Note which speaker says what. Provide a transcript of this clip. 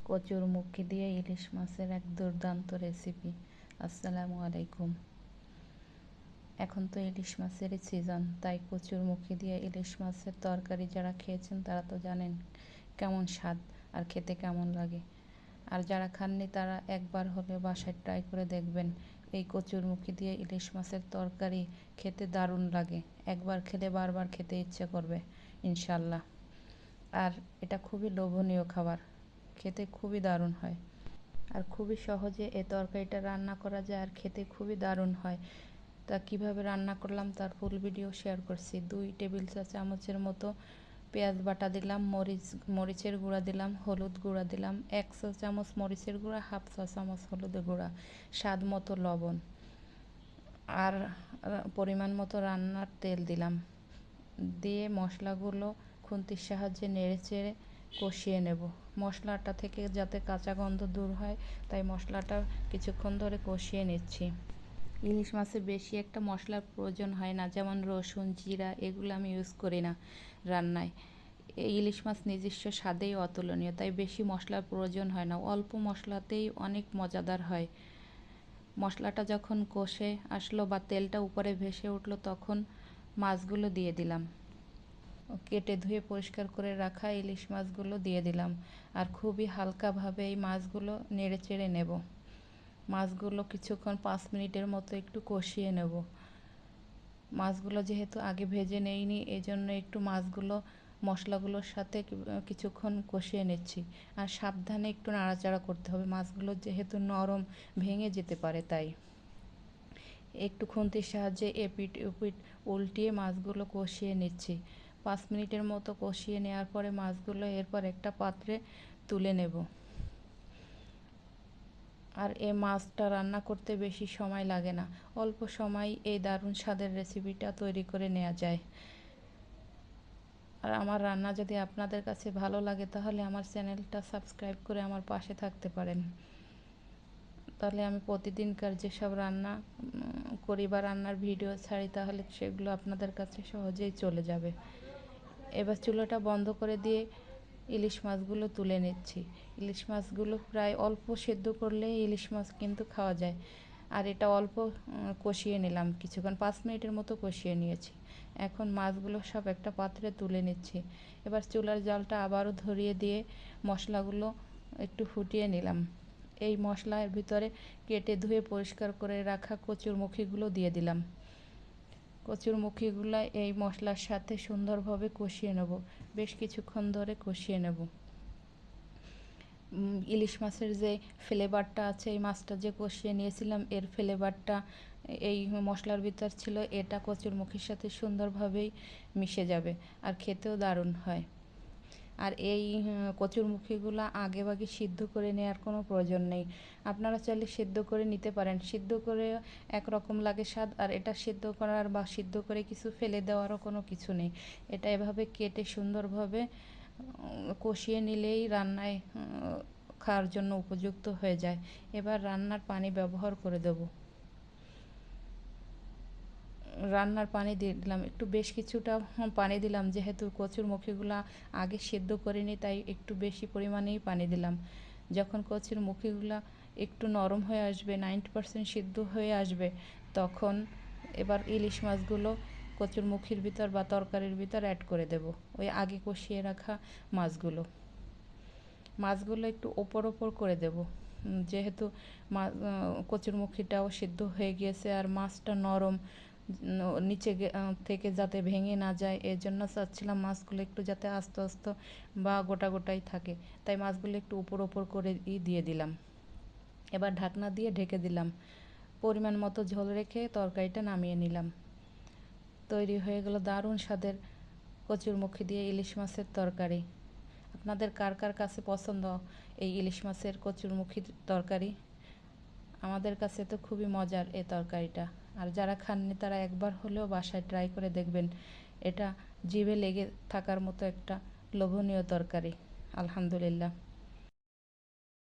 Speaker 1: কচুরমুখী দিয়ে ইলিশ মাছের এক দুর্দান্ত রেসিপি। আসসালামু আলাইকুম। এখন তো ইলিশ মাছেরই সিজন, তাই কচুরমুখী দিয়ে ইলিশ মাছের তরকারি যারা খেয়েছেন তারা তো জানেন কেমন স্বাদ আর খেতে কেমন লাগে। আর যারা খাননি তারা একবার হলে বাসায় ট্রাই করে দেখবেন। এই কচুরমুখী দিয়ে ইলিশ মাছের তরকারি খেতে দারুণ লাগে, একবার খেলে বারবার খেতে ইচ্ছে করবে ইনশাল্লাহ। আর এটা খুবই লোভনীয় খাবার, খেতে খুবই দারুণ হয়। আর খুবই সহজে এই তরকারিটা রান্না করা যায় আর খেতে খুবই দারুণ হয়। তা কিভাবে রান্না করলাম তার ফুল ভিডিও শেয়ার করছি। 2 টেবিল চামচের মতো পেঁয়াজ বাটা দিলাম, মরিচের গুঁড়া দিলাম, হলুদ গুঁড়া দিলাম, 1 চা চামচ মরিচের গুঁড়া, 1/2 চা চামচ হলুদের গুঁড়া, স্বাদ মতো লবণ আর পরিমাণ মতো রান্নার তেল দিলাম। দিয়ে মশলাগুলো খুন্তির সাহায্যে নেড়েচেড়ে কষিয়ে নেব। মশলাটা থেকে যাতে কাঁচা গন্ধ দূর হয় তাই মশলাটা কিছুক্ষণ ধরে কষিয়ে নিচ্ছি। ইলিশ মাছে বেশি একটা মশলার প্রয়োজন হয় না, যেমন রসুন, জিরা এগুলো আমি ইউজ করি না রান্নায়। এই ইলিশ মাছ নিজস্ব স্বাদেই অতুলনীয়, তাই বেশি মশলার প্রয়োজন হয় না, অল্প মশলাতেই অনেক মজাদার হয়। মশলাটা যখন কষে আসলো বা তেলটা উপরে ভেসে উঠলো তখন মাছগুলো দিয়ে দিলাম। কেটে ধুয়ে পরিষ্কার করে রাখা ইলিশ মাছগুলো দিয়ে দিলাম আর খুবই হালকাভাবে এই মাছগুলো নেড়েচেড়ে নেব। মাছগুলো কিছুক্ষণ 5 মিনিটের মতো একটু কষিয়ে নেব। মাছগুলো যেহেতু আগে ভেজে নেইনি এই জন্য একটু মাছগুলো মশলাগুলোর সাথে কিছুক্ষণ কষিয়ে নিচ্ছি। আর সাবধানে একটু নাড়াচাড়া করতে হবে, মাছগুলো যেহেতু নরম ভেঙে যেতে পারে, তাই একটু খুন্তির সাহায্যে এপিট ওপিট উল্টিয়ে মাছগুলো কষিয়ে নিচ্ছি। 5 মিনিটের মতো কষিয়ে নেওয়ার পরে মাছগুলো এরপর একটা পাত্রে তুলে নেব। আর এই মাছটা রান্না করতে বেশি সময় লাগে না, অল্প সময় এই দারুণ স্বাদের রেসিপিটা তৈরি করে নেওয়া যায়। আর আমার রান্না যদি আপনাদের কাছে ভালো লাগে তাহলে আমার চ্যানেলটা সাবস্ক্রাইব করে আমার পাশে থাকতে পারেন। তাহলে আমি প্রতিদিনকার যেসব রান্না করি বা রান্নার ভিডিও ছাড়ি তাহলে সেগুলো আপনাদের কাছে সহজেই চলে যাবে। এবার চুলাটা বন্ধ করে দিয়ে ইলিশ মাছগুলো তুলে নিচ্ছি। ইলিশ মাছগুলো প্রায় অল্প সেদ্ধ করলে ইলিশ মাছ কিন্তু খাওয়া যায়। আর এটা অল্প কষিয়ে নিলাম, কিছুক্ষণ 5 মিনিটের মতো কষিয়ে নিয়েছি। এখন মাছগুলো সব একটা পাত্রে তুলে নিচ্ছি। এবার চুলার জালটা আবারও ধরিয়ে দিয়ে মশলাগুলো একটু ফুটিয়ে নিলাম। এই মশলার ভিতরে কেটে ধুয়ে পরিষ্কার করে রাখা কচুরমুখীগুলো দিয়ে দিলাম। কচুরমুখীগুলো এই মশলার সাথে সুন্দরভাবে কষিয়ে নেব, বেশ কিছুক্ষণ ধরে কষিয়ে নেব। ইলিশ মাছের যে ফ্লেভারটা আছে, এই মাছটা যে কষিয়ে নিয়েছিলাম এর ফ্লেভারটা এই মশলার ভিতর ছিল, এটা কচুরমুখীর সাথে সুন্দরভাবেই মিশে যাবে আর খেতেও দারুণ হয়। আর এই কচুরমুখীগুলো আগেভাগে সিদ্ধ করে নেওয়ার কোনো প্রয়োজন নেই, আপনারা চাইলে সিদ্ধ করে নিতে পারেন। সিদ্ধ করে একরকম লাগে স্বাদ, আর এটা সিদ্ধ করার বা সিদ্ধ করে কিছু ফেলে দেওয়ারও কোনো কিছু নেই। এটা এভাবে কেটে সুন্দরভাবে কষিয়ে নিলেই রান্নায় খাওয়ার জন্য উপযুক্ত হয়ে যায়। এবার রান্নার পানি ব্যবহার করে দেব। রান্নার পানি দিয়ে দিলাম, একটু বেশ কিছুটা পানি দিলাম, যেহেতু কচুরমুখীগুলো আগে সিদ্ধ করিনি তাই একটু বেশি পরিমাণেই পানি দিলাম। যখন কচুরমুখীগুলো একটু নরম হয়ে আসবে, 90% সিদ্ধ হয়ে আসবে, তখন এবার ইলিশ মাছগুলো কচুরমুখীর ভিতর বা তরকারির ভিতর অ্যাড করে দেব। ওই আগে কষিয়ে রাখা মাছগুলো একটু ওপর করে দেব, যেহেতু কচুরমুখীটাও সিদ্ধ হয়ে গিয়েছে আর মাছটা নরম, নিচে থেকে যাতে ভেঙে না যায় এর জন্য চাচ্ছিলাম মাছগুলো একটু যাতে আস্তে আস্তে বা গোটা গোটাই থাকে, তাই মাছগুলো একটু ওপর করে দিয়ে দিলাম। এবার ঢাকনা দিয়ে ঢেকে দিলাম। পরিমাণ মতো ঝোল রেখে তরকারিটা নামিয়ে নিলাম। তৈরি হয়ে গেল দারুণ স্বাদের কচুরমুখী দিয়ে ইলিশ মাছের তরকারি। আপনাদের কার কার কাছে পছন্দ এই ইলিশ মাছের কচুরমুখী তরকারি? আমাদের কাছে তো খুবই মজার এই তরকারিটা। আর যারা খাননি তারা একবার হলেও বাসায় ট্রাই করে দেখবেন। এটা জিভে লেগে থাকার মতো একটা লোভনীয় তরকারি। আলহামদুলিল্লাহ।